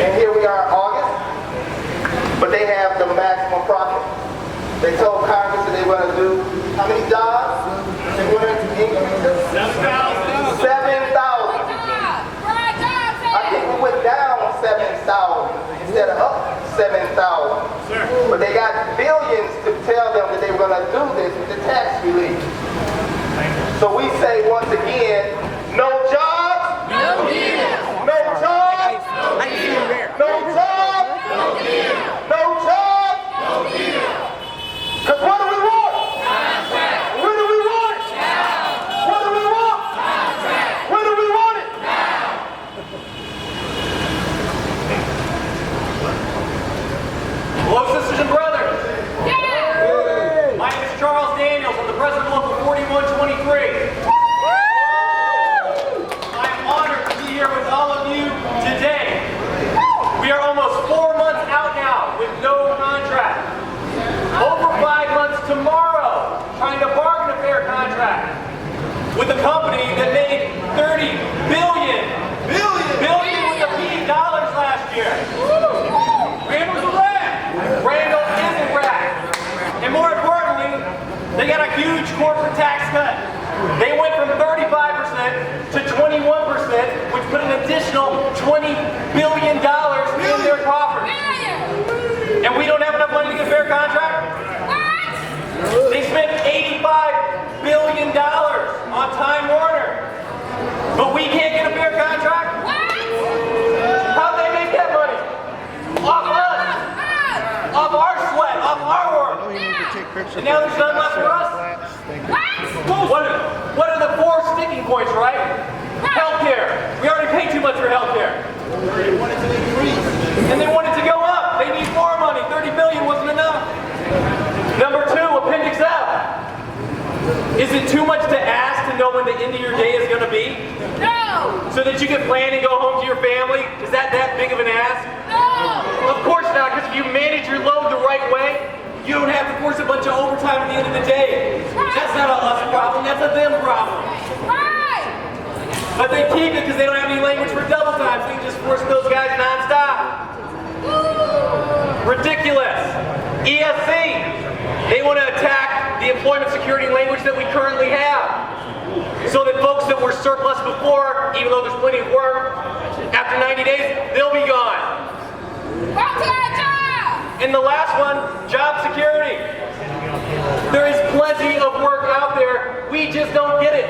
And here we are in August, but they have the maximum profit. They told Congress that they were going to do how many jobs? They were going to increase it? 7,000. 7,000. I think we went down 7,000 instead of up 7,000. But they got billions to tell them that they were going to do this with the tax relief. So we say once again, no jobs, no deals. No jobs, no deals. No jobs, no deals. No jobs, no deals. Because what do we want? Contract. When do we want it? Now. What do we want? Contract. When do we want it? Now. Hello, sisters and brothers. Yeah. My name is Charles Daniels. I'm the president of Local 4123. I'm honored to be here with all of you today. We are almost 4 months out now with no contract. Over 5 months tomorrow, trying to bargain a fair contract with a company that made $30 billion with a B dollars last year. Randall's a rat. Randall is a rat. And more importantly, they got a huge corporate tax cut. They went from 35% to 21%, which put an additional $20 billion in their coffers. And we don't have enough money to get a fair contract? They spent $85 billion on Time Warner. But we can't get a fair contract? How'd they make that money? Off us. Off our sweat. Off our work. And now there's none left for us? What are the 4 sticking points, right? Healthcare. We already pay too much for healthcare. And they want it to go up. They need more money. $30 billion wasn't enough. Number 2, Appendix F. Is it too much to ask to know when the end of your day is going to be? No. So that you can plan and go home to your family? Is that big of an ask? No. Of course not, because if you manage your load the right way, you don't have to force a bunch of overtime at the end of the day. That's not a us problem, that's a them problem. Right. But they keep it because they don't have any language for double time, so they can just force those guys non-stop. Ridiculous. ESC. They want to attack the employment security language that we currently have. So that folks that were surplus before, even though there's plenty of work, after 90 days, they'll be gone. And the last one, job security. There is plenty of work out there, we just don't get it.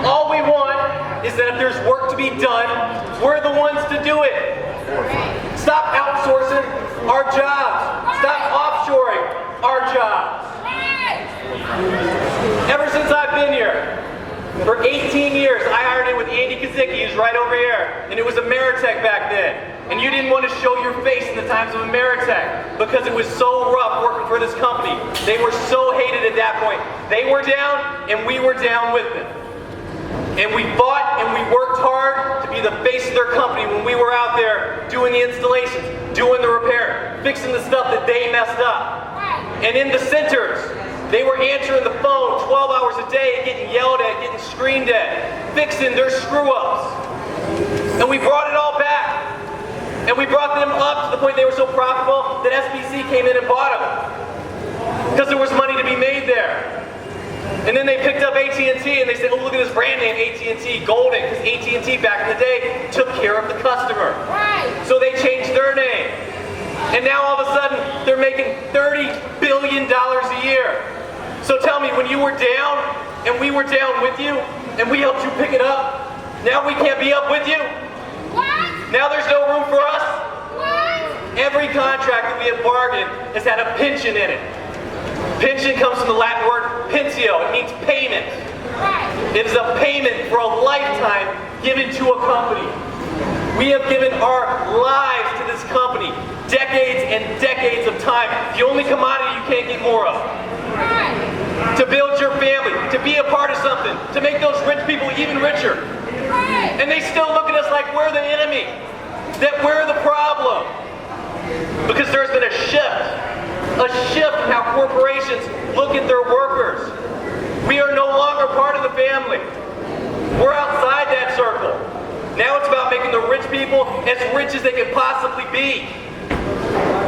All we want is that if there's work to be done, we're the ones to do it. Stop outsourcing our jobs. Stop offshoring our jobs. Ever since I've been here, for 18 years, I hired in with Andy Kazicki, who's right over here, and it was Ameritech back then. And you didn't want to show your face in the times of Ameritech because it was so rough working for this company. They were so hated at that point. They were down, and we were down with them. And we fought and we worked hard to be the face of their company when we were out there doing the installations, doing the repair, fixing the stuff that they messed up. And in the centers, they were answering the phone 12 hours a day, getting yelled at, getting screamed at, fixing their screw-ups. And we brought it all back. And we brought them up to the point they were so profitable that SBC came in and bought them. Because there was money to be made there. And then they picked up AT&T and they said, oh, look at this brand name, AT&T Golden, because AT&T back in the day took care of the customer. Right. So they changed their name. And now all of a sudden, they're making $30 billion a year. So tell me, when you were down, and we were down with you, and we helped you pick it up, now we can't be up with you? What? Now there's no room for us? What? Every contract that we have bargained has had a pension in it. Pension comes from the Latin word pensio. It means payment. Right. It is a payment for a lifetime given to a company. We have given our lives to this company. Decades and decades of time. The only commodity you can't get more of. Right. To build your family. To be a part of something. To make those rich people even richer. Right. And they still look at us like we're the enemy. That we're the problem. Because there's been a shift. A shift in how corporations look at their workers. We are no longer part of the family. We're outside that circle. Now it's about making the rich people as rich as they can possibly be.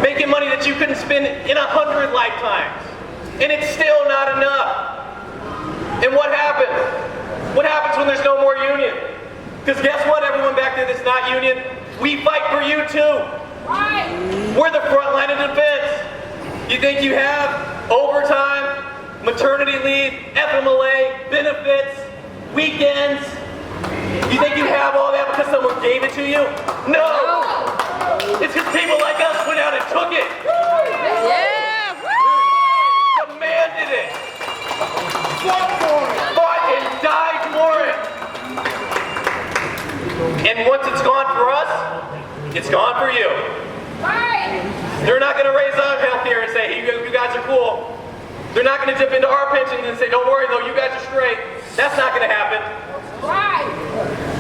Making money that you couldn't spend in 100 lifetimes. And it's still not enough. And what happens? What happens when there's no more union? Because guess what, everyone back there that's not union? We fight for you too. Right. We're the front line of defense. You think you have overtime, maternity leave, FMLA, benefits, weekends? You think you have all that because someone gave it to you? No! It's because people like us went out and took it. Yeah! Demanded it. Fought and died for it. And once it's gone for us, it's gone for you. They're not going to raise our health here and say, hey, you guys are cool. They're not going to dip into our pension and say, don't worry though, you guys are straight. That's not going to happen.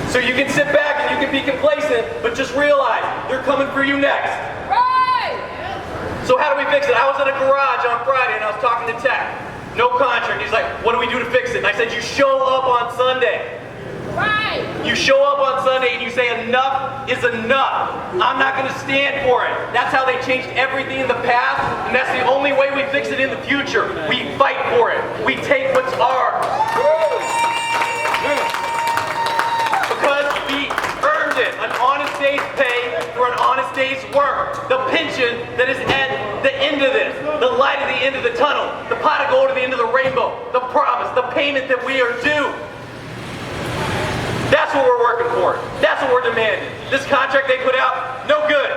So you can sit back and you can be complacent, but just realize they're coming for you next. So how do we fix it? I was in a garage on Friday and I was talking to Tech. No contract. He's like, what do we do to fix it? And I said, you show up on Sunday. You show up on Sunday and you say enough is enough. I'm not going to stand for it. That's how they changed everything in the past, and that's the only way we fix it in the future. We fight for it. We take what's ours. Because we earned it. An honest day's pay for an honest day's work. The pension that is at the end of this. The light at the end of the tunnel. The pot of gold at the end of the rainbow. The promise. The payment that we are due. That's what we're working for. That's what we're demanding. This contract they put out, no good.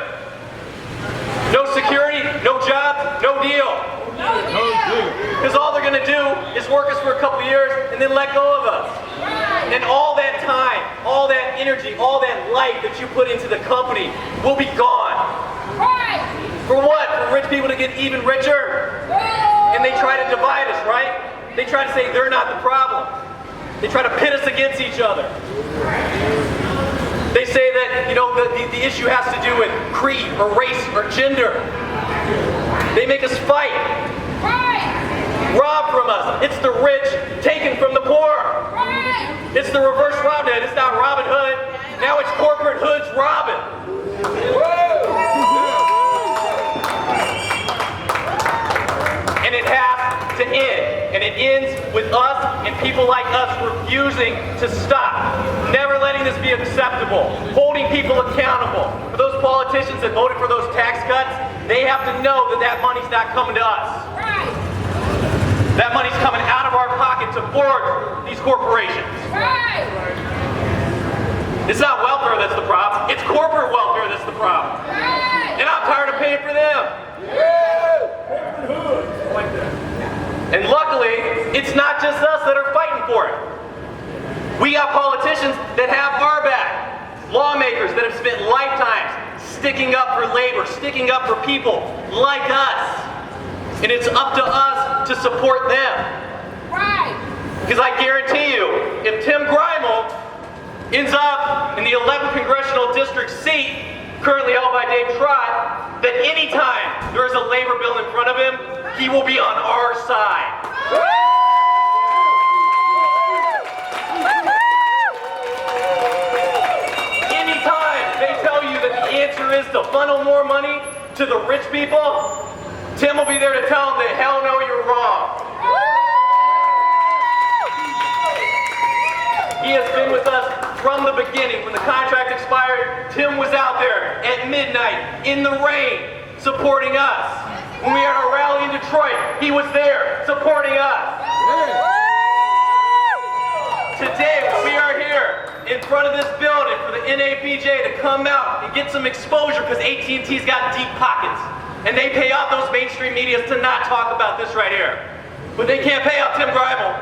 No security, no job, no deal. Because all they're going to do is work us for a couple years and then let go of us. And all that time, all that energy, all that life that you put into the company will be gone. For what? For rich people to get even richer? And they try to divide us, right? They try to say they're not the problem. They try to pit us against each other. They say that, you know, the issue has to do with creed or race or gender. They make us fight. Rob from us. It's the rich taken from the poor. It's the reverse Robin Hood. It's not Robin Hood. Now it's corporate hoods Robin. And it has to end. And it ends with us and people like us refusing to stop. Never letting this be acceptable. Holding people accountable. For those politicians that voted for those tax cuts, they have to know that that money's not coming to us. That money's coming out of our pocket to board these corporations. It's not welfare that's the problem. It's corporate welfare that's the problem. And I'm tired of paying for them. And luckily, it's not just us that are fighting for it. We got politicians that have our back. Lawmakers that have spent lifetimes sticking up for labor, sticking up for people like us. And it's up to us to support them. Because I guarantee you, if Tim Grimal ends up in the 11th Congressional District seat, currently held by Dave Trott, that anytime there is a labor bill in front of him, he will be on our side. Anytime they tell you that the answer is to funnel more money to the rich people, Tim will be there to tell them that hell no, you're wrong. He has been with us from the beginning. When the contract expired, Tim was out there at midnight in the rain supporting us. When we had our rally in Detroit, he was there supporting us. Today, we are here in front of this building for the NAPJ to come out and get some exposure because AT&T's got deep pockets. And they pay out those mainstream medias to not talk about this right here. But they can't pay out Tim Grimal.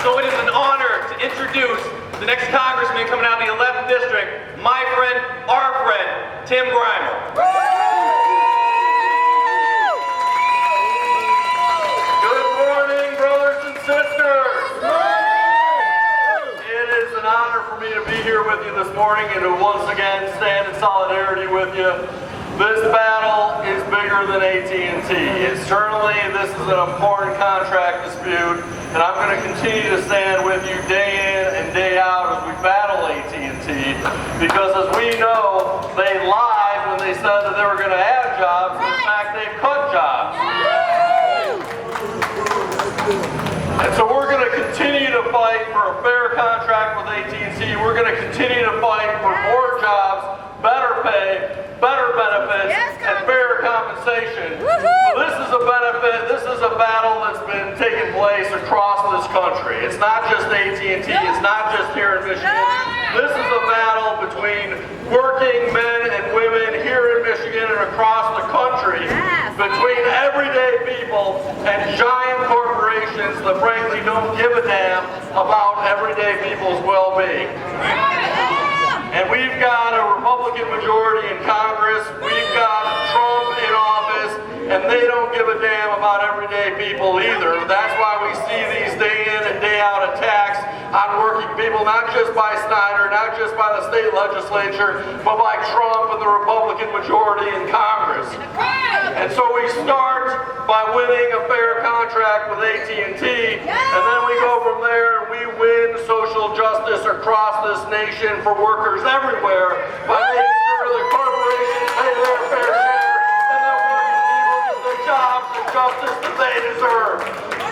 So it is an honor to introduce the next congressman coming out of the 11th District, my friend, our friend, Tim Grimal. Good morning, brothers and sisters. It is an honor for me to be here with you this morning and to once again stand in solidarity with you. This battle is bigger than AT&T. Internally, this is an important contract dispute, and I'm going to continue to stand with you day in and day day out as we battle AT&T, because as we know, they lied when they said that they were going to add jobs. In fact, they've cut jobs. And so we're going to continue to fight for a fair contract with AT&T. We're going to continue to fight for more jobs, better pay, better benefits, and fair compensation. So this is a benefit, this is a battle that's been taking place across this country. It's not just AT&T, it's not just here in Michigan. This is a battle between working men and women here in Michigan and across the country, between everyday people and giant corporations that frankly don't give a damn about everyday people's well-being. And we've got a Republican majority in Congress, we've got Trump in office, and they don't give a damn about everyday people either. That's why we see these day in and day out attacks on working people, not just by Snyder, not just by the state legislature, but by Trump and the Republican majority in Congress. And so we start by winning a fair contract with AT&T, and then we go from there and we win social justice across this nation for workers everywhere by making sure that corporations pay their fair share and that working people get the jobs and justice that they deserve.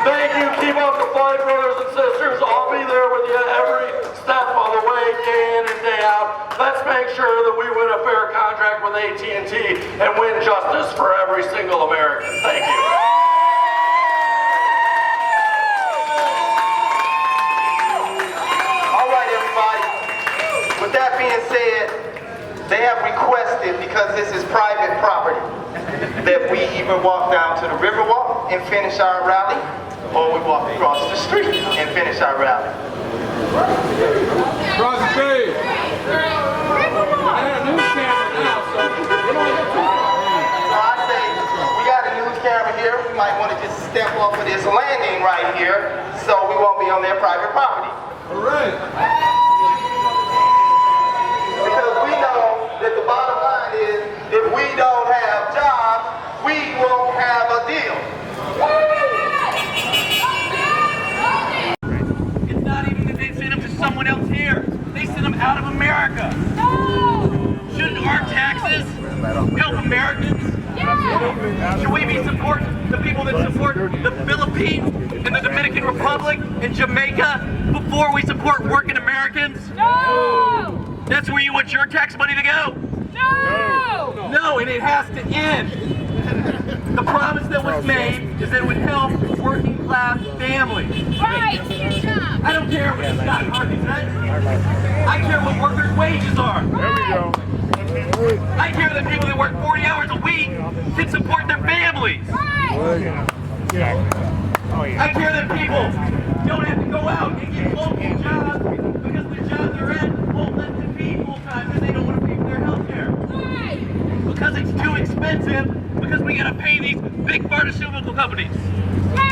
Thank you. Keep up the fight, brothers and sisters. I'll be there with you every step of the way, day in and day out. Let's make sure that we win a fair contract with AT&T and win justice for every single American. Thank you. All right, everybody. With that being said, they have requested, because this is private property, that we either walk down to the Riverwalk and finish our rally, or we walk across the street and finish our rally. Cross the street. I got a news camera now, so we don't get too far. So I say, we got a news camera here. We might want to just step off of this landing right here, so we won't be on their private property. All right. Because we know that the bottom line is, if we don't have jobs, we won't have a deal. It's not even that they sent them to someone else here. They sent them out of America. Shouldn't our taxes help Americans? Should we be supporting the people that support the Philippines and the Dominican Republic and Jamaica before we support working Americans? No! That's where you want your tax money to go? No! No, and it has to end. The promise that was made is that it would help working class families. Right! Your job! I don't care what Scott Harvey said. I care what workers' wages are. There we go. I care that people that work 40 hours a week can support their families. Right! I care that people don't have to go out and get local jobs because the jobs they're in won't let them be full-time because they don't want to pay for their health care. Right! Because it's too expensive, because we gotta pay these big pharmaceutical companies.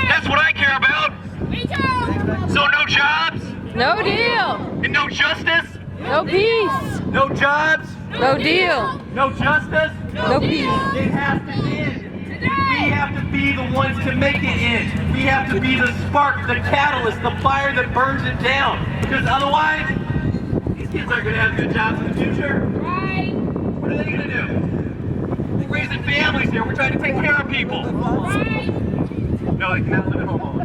That's what I care about. Me too! So no jobs, No deal! and no justice, No peace! no jobs, No deal! no justice. No peace! It has to end. We have to be the ones to make it end. We have to be the spark, the catalyst, the fire that burns it down. Because otherwise, these kids aren't gonna have good jobs in the future. Right! What are they gonna do? We're raising families here. We're trying to take care of people. Right! No, they cannot live at home.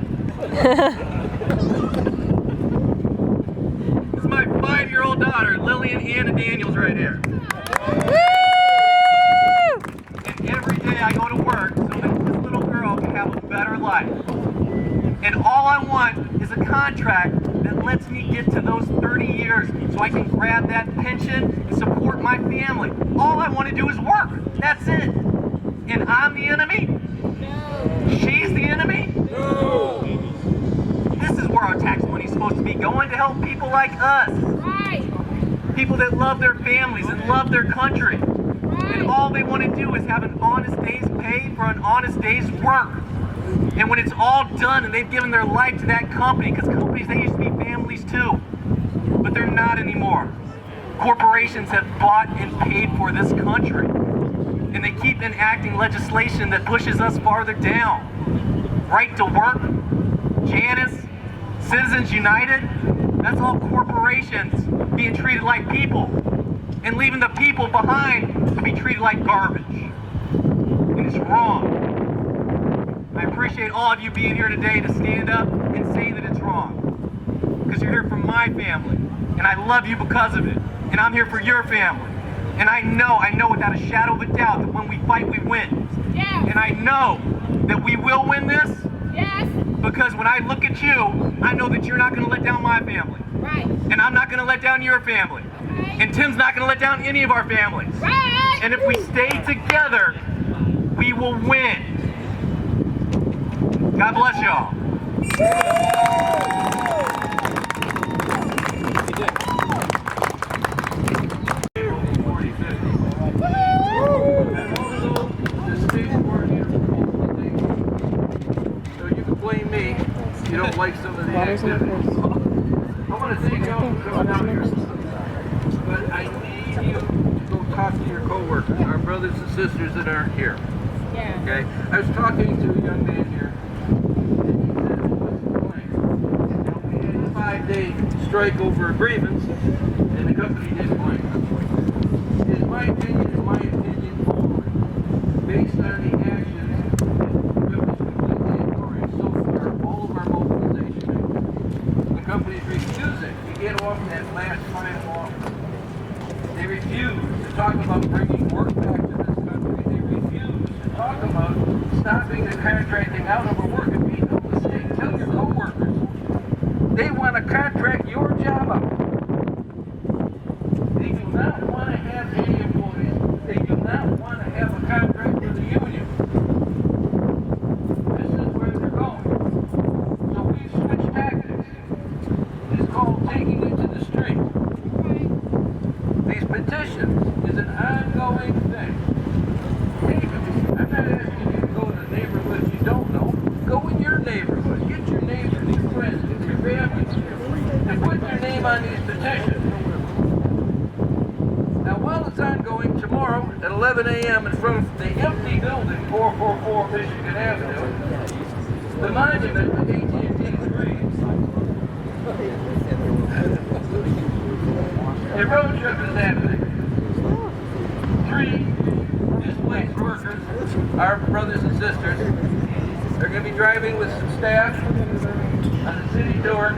This is my 5-year-old daughter, Lillian Anna Daniels, right here. Woo! And every day I go to work so that this little girl can have a better life. And all I want is a contract that lets me get to those 30 years so I can grab that pension and support my family. All I want to do is work. That's it. And I'm the enemy? She's the enemy? This is where our tax money is supposed to be going, to help people like us. Right! People that love their families and love their country. And all they want to do is have an honest day's pay for an honest day's work. And when it's all done and they've given their life to that company, because companies, they used to be families too, but they're not anymore. Corporations have bought and paid for this country. And they keep enacting legislation that pushes us farther down. Right to work, Janus, Citizens United, That's all corporations being treated like people and leaving the people behind to be treated like garbage. And it's wrong. I appreciate all of you being here today to stand up and say that it's wrong. Because you're here for my family. And I love you because of it. And I'm here for your family. And I know without a shadow of a doubt that when we fight, we win. Yes. And I know that we will win this. Yes. Because when I look at you, I know that you're not going to let down my family. Right. And I'm not going to let down your family. Okay. And Tim's not going to let down any of our families. Right. And if we stay together, we will win. God bless y'all. So you can blame me if you don't like some of the activities. I want to thank y'all for coming out here. But I need you to go talk to your co-workers, our brothers and sisters that aren't here. Yeah. Okay? I was talking to a young man here, and he said, what's the plan? Now, we had a 5-day strike over a grievance, and the company didn't blame us. In my opinion, only based on the actions that was completely ignoring so far all of our mobilization efforts. The company's refusing to get off that last final offer. They refuse to talk about bringing work back to this country. They refuse to talk about stopping the contracting out of our work and being able to stay. Tell your co-workers. They want to contract your job out. They do not want to have any employees. They do not want to have a contract with the union. This is where they're going. So we've switched tactics. It's called taking it to the street. These petitions is an ongoing thing. I'm not asking you to go to neighborhoods you don't know. Go in your neighborhood. Get your neighbors, your friends, your families, and put their name on these petitions. Now, while it's ongoing, tomorrow at 11 a.m. in front of the empty building, 444 Michigan Avenue, the monument to AT&T screens. A road trip is happening. 3 displaced workers, our brothers and sisters, are going to be driving with some staff on the city tour,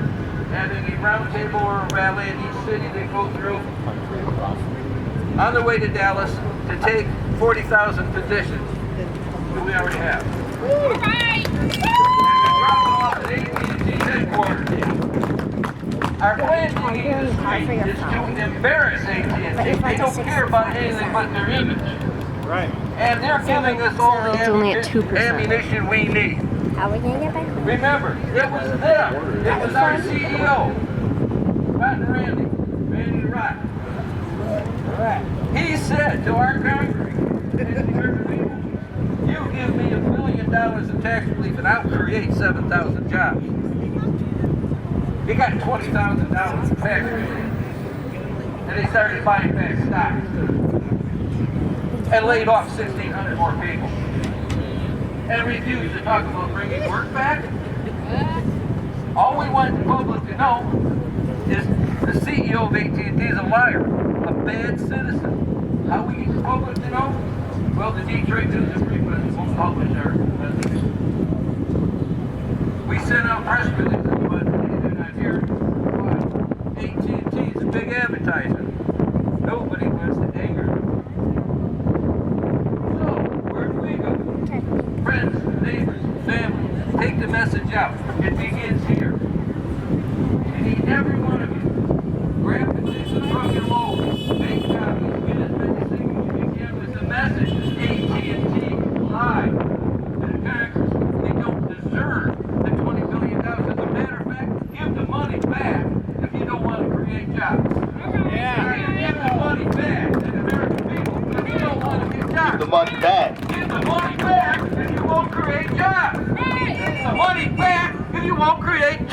having a round table or a rally in each city they go through, on their way to Dallas to take 40,000 petitions that we already have. Right. And they're dropping off at AT&T headquarters. Our plan to the street is to embarrass AT&T. They don't care about anything but their image. Right. And they're giving us all the It's only at 2%. ammunition we need. How are we gonna get back? Remember, it was them. It was our CEO, Randy Rott. He said to our Congress, you give me $1 billion in tax relief and I'll create 7,000 jobs. He got $20,000 in tax relief. And they started buying back stocks. And laid off 1,600 more people. And refused to talk about bringing work back. All we want the public to know is the CEO of AT&T is a liar, a bad citizen. How we get the public to know? Well, the Detroit News and Free Press won't publish our message. We sent out press releases, but they're not here. AT&T is a big advertiser. Nobody wants to anger them. So, where do we go? Friends, neighbors, family, take the message out. It begins here. You need every one of you. Grab petitions from your local. Make copies. Get as many signatures as you can with the message. AT&T live. To the Congress. They don't deserve the $20 billion. As a matter of fact, give the money back if you don't want to create jobs. Yeah. Give the money back to the American people if you don't want to get jobs. The money back. Give the money back if you won't create jobs. Give the money back if you won't create